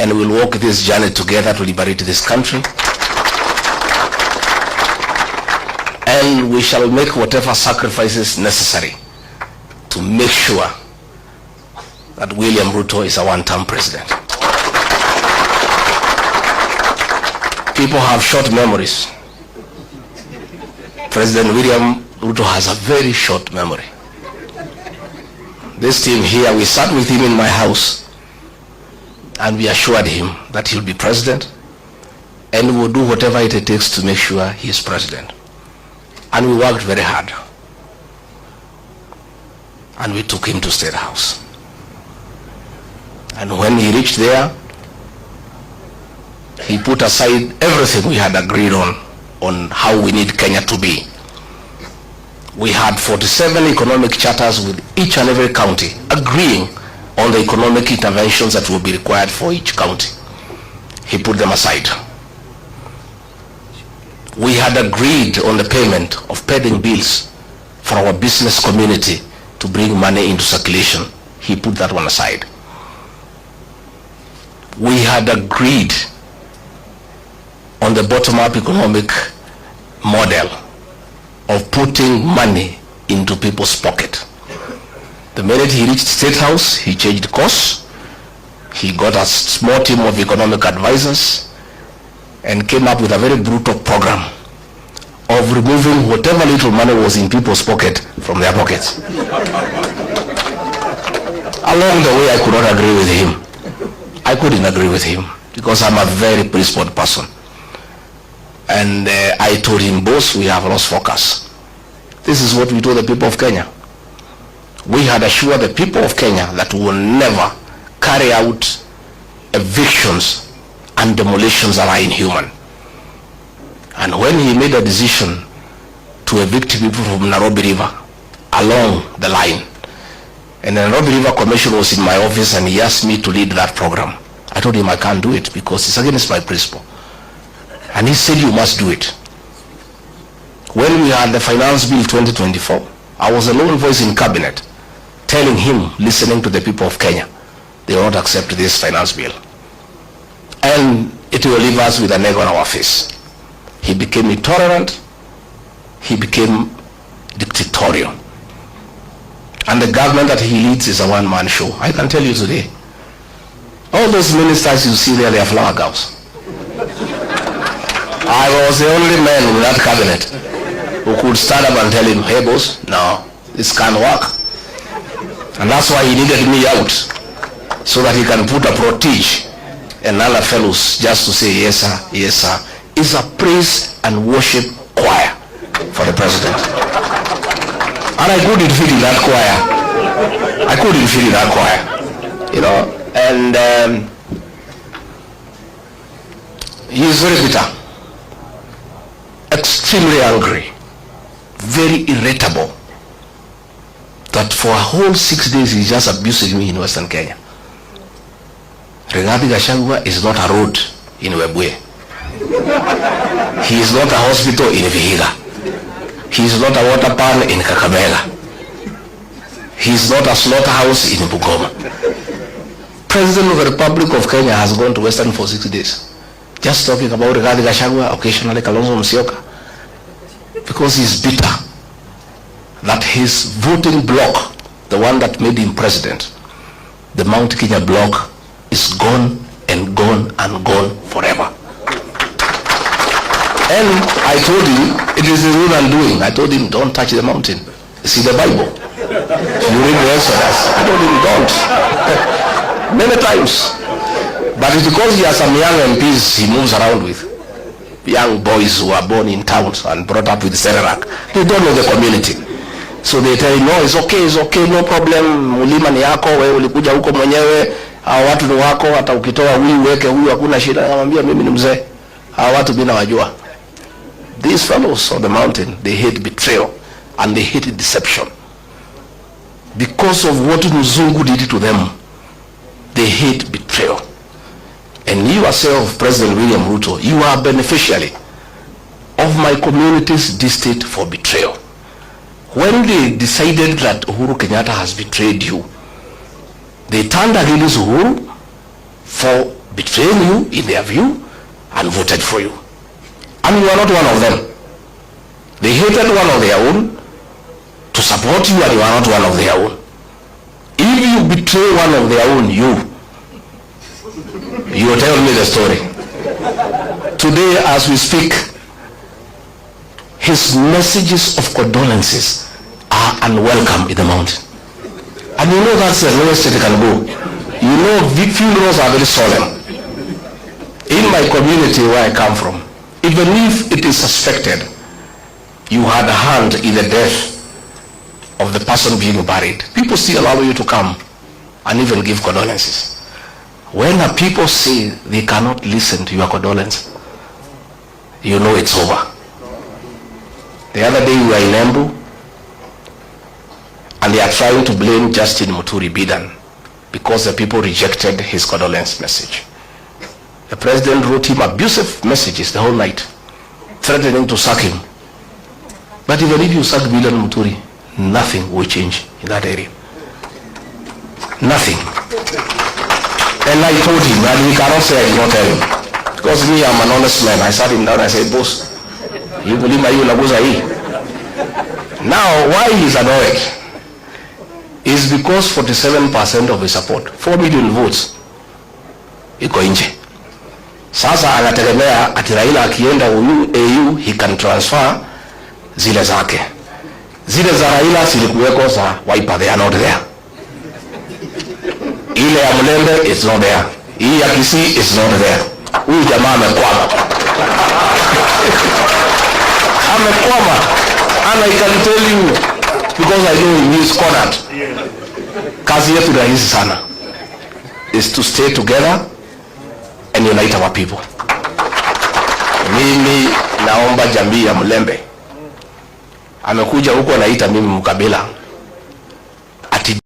and we'll walk this journey together to liberate this country. And we shall make whatever sacrifices necessary to make sure that William Ruto is a one-term president. People have short memories. President William Ruto has a very short memory. This team here, we sat with him in my house and we assured him that he'll be president and we will do whatever it takes to make sure he is president. And we worked very hard. And we took him to State House. And when he reached there, he put aside everything we had agreed on how we need Kenya to be. We had 47 economic charters with each and every county agreeing on the economic interventions that will be required for each county. He put them aside. We had agreed on the payment of pending bills for our business community to bring money into circulation. He put that one aside. We had agreed on the bottom-up economic model of putting money into people's pocket. The minute he reached State House, he changed course. He got a small team of economic advisors and came up with a very brutal program of removing whatever little money was in people's pocket from their pockets. Along the way, I could not agree with him. I couldn't agree with him because I'm a very principled person. And I told him, boss, we have lost focus. This is what we told the people of Kenya. We had assured the people of Kenya that we will never carry out evictions and demolitions that are inhuman. And when he made a decision to evict people from Nairobi River along the line, and the Nairobi River Commission was in my office and he asked me to lead that program, I told him I can't do it because it's against my principle. And he said, you must do it. When we had the Finance Bill 2024, I was a lone voice in cabinet telling him, listening to the people of Kenya, they will not accept this finance bill. And it will leave us with an egg on our face. He became intolerant. He became dictatorial. And the government that he leads is a one-man show. I can tell you today, all those ministers you see there, they are flower girls. I was the only man in that cabinet who could stand up and tell him, hey boss, no, this can't work. And that's why he needed me out, so that he can put a protege and other fellows just to say, yes sir, yes sir. It's a praise and worship choir for the president. And I couldn't fit in that choir. I couldn't fit in that choir. You know, and he is very bitter. Extremely angry, very irritable, that for a whole 6 days he's just abusing me in Western Kenya. Gachagua is not a road in Webuye. He is not a hospital in Vihiga. He is not a water pan in Kakamega. He is not a slaughterhouse in Bungoma. President of the Republic of Kenya has gone to Western for 6 days. Just talking about Gachagua, occasionally Kalonzo Musyoka, because he's bitter that his voting bloc, the one that made him president, the Mount Kenya bloc, is gone and gone and gone forever. And I told him, it is his own undoing. I told him, don't touch the mountain. See the Bible. You read the Exodus. I told him, don't. Many times. But it's because he has some young MPs he moves around with. Young boys who are born in towns and brought up with Serelak. They don't know the community. So they tell him, no, it's okay, no problem. Mulima ni yako, wewe ulikuja huko mwenyewe. Hawa watu ni wako, hata ukitoa huyu weke huyu hakuna shida. Namwambia mimi ni mzee. Hawa watu bila wajua. These fellows on the mountain, they hate betrayal and they hate deception. Because of what Mzungu did to them, they hate betrayal. And you yourself, President William Ruto, you are a beneficiary of my community's distaste for betrayal. When they decided that Uhuru Kenyatta has betrayed you, they turned against Uhuru for betraying you in their view and voted for you. And you are not one of them. They hated one of their own to support you, and you are not one of their own. If you betray one of their own, you will tell me the story. Today, as we speak, his messages of condolences are unwelcome in the mountain. And you know that's the lowest it can go. You know, funerals are very solemn. In my community where I come from, even if it is suspected you had a hand in the death of the person being buried, people still allow you to come and even give condolences. When the people say they cannot listen to your condolence, you know it's over. The other day we were in Embu, and they are trying to blame Justin Muturi Bidan because the people rejected his condolence message. The president wrote him abusive messages the whole night, threatening to sack him. But even if you sack Bidan Muturi, nothing will change in that area. Nothing. And I told him, and he cannot say I did not tell him. Because me, I'm an honest man. I sat him down and I said, boss, you believe my now, why he's annoyed is because 47% of his support, 4 million votes, iko nje. Sasa anategemea ati Raila akienda AU, he can transfer zile zake. Zile za Raila zilikuweko za Wiper, they are not there. Ile ya Mlembe is not there. Hii ya Kisii is not there. Huyu jamaa amekwama. Amekwama. And I can tell you, because I know he is cornered. Kazi yetu rahisi sana is to stay together and unite our people. Mimi naomba jamii ya Mlembe, amekuja huko anaita mimi mkabila.